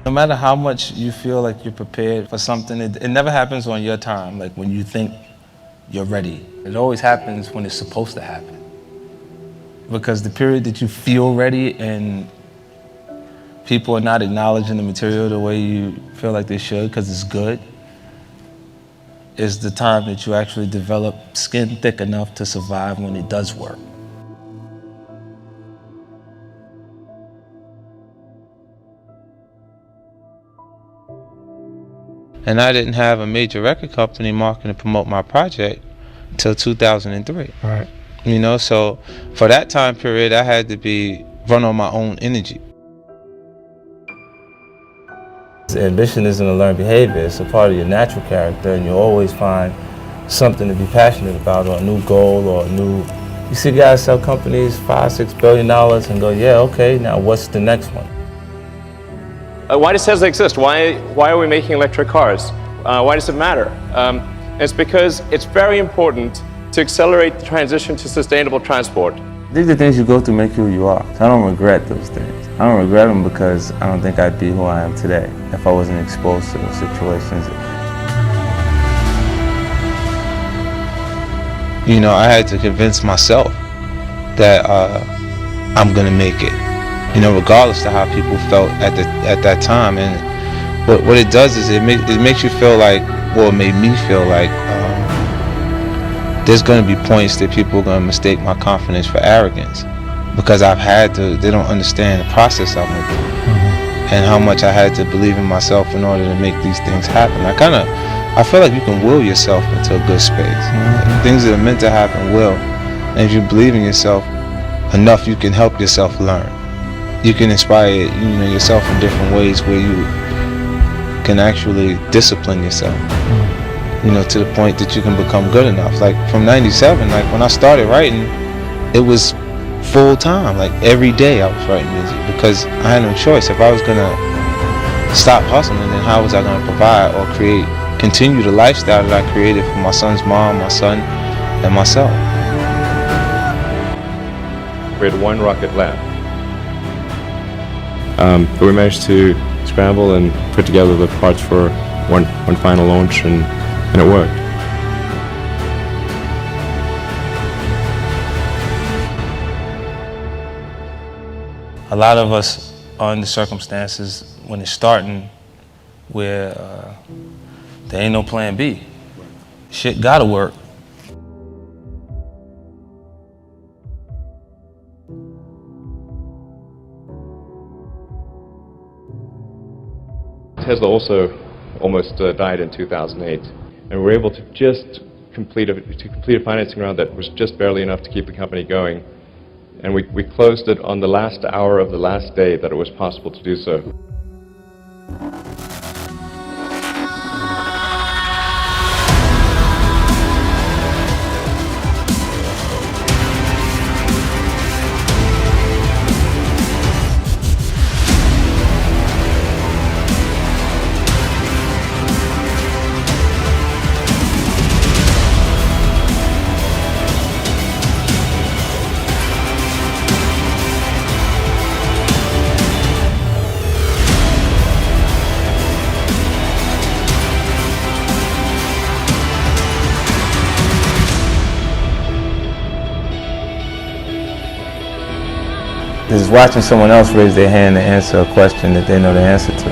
No matter how much you feel like you're prepared for something, it never happens on your time, like when you think you're ready. It always happens when it's supposed to happen. Because the period that you feel ready and people are not acknowledging the material the way you feel like they should because it's good, is the time that you actually develop skin thick enough to survive when it does work. And I didn't have a major record company marketing to promote my project until 2003. Right. You know, so for that time period, I had to run on my own energy. Ambition isn't a learned behavior, it's a part of your natural character, and you'll always find something to be passionate about, or a new goal, or a new... You see guys sell companies $5-6 billion and go, yeah, okay, now what's the next one? Why does Tesla exist? Why are we making electric cars? Why does it matter? It's because it's very important to accelerate the transition to sustainable transport. These are the things you go through make you who you are. So I don't regret those things. I don't regret them because I don't think I'd be who I am today if I wasn't exposed to those situations. You know, I had to convince myself that I'm gonna make it. You know, regardless of how people felt at that time. And what it does is it makes you feel like, well, it made me feel like there's going to be points that people are going to mistake my confidence for arrogance because they don't understand the process I went through and how much I had to believe in myself in order to make these things happen. I feel like you can will yourself into a good space. Things that are meant to happen will. And if you believe in yourself enough, you can help yourself learn. You can inspire yourself in different ways where you can actually discipline yourself. To the point that you can become good enough. Like from '97, like when I started writing, it was full time. Like every day I was writing music because I had no choice. If I was gonna stop hustling, then how was I gonna provide or continue the lifestyle that I created for my son's mom, my son, and myself? We had one rocket left. But we managed to scramble and put together the parts for one final launch, and it worked. A lot of us are in the circumstances when it's starting where there ain't no plan B. Shit gotta work. Tesla also almost died in 2008, and we were able to just complete a financing round that was just barely enough to keep the company going, and we closed it on the last hour of the last day that it was possible to do so. Is watching someone else raise their hand to answer a question that they know the answer to.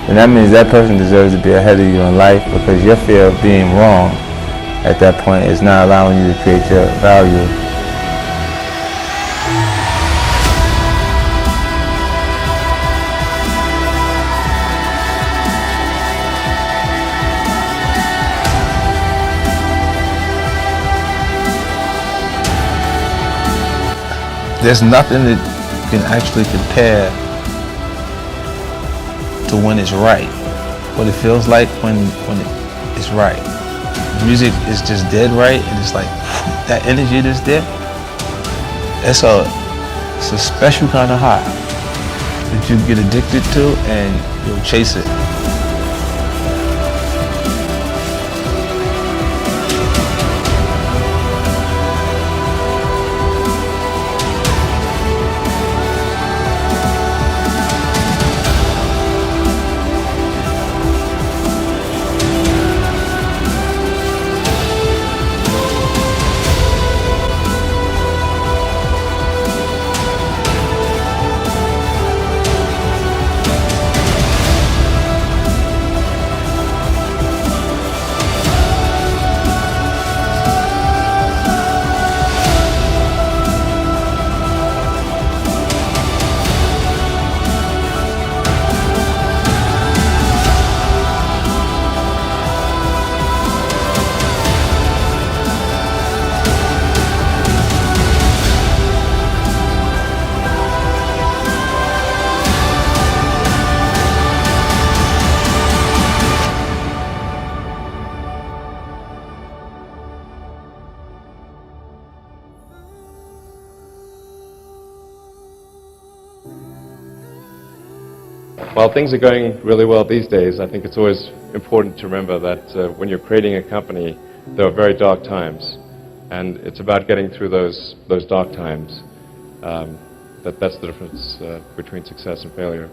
And that means that person deserves to be ahead of you in life because your fear of being wrong at that point is not allowing you to create your value. There's nothing that can actually compare to when it's right. What it feels like when it's right. Music is just dead right, and it's like that energy that's there. It's a special kind of high that you get addicted to, and you'll chase it. While things are going really well these days, I think it's always important to remember that when you're creating a company, there are very dark times, and it's about getting through those dark times. That's the difference between success and failure.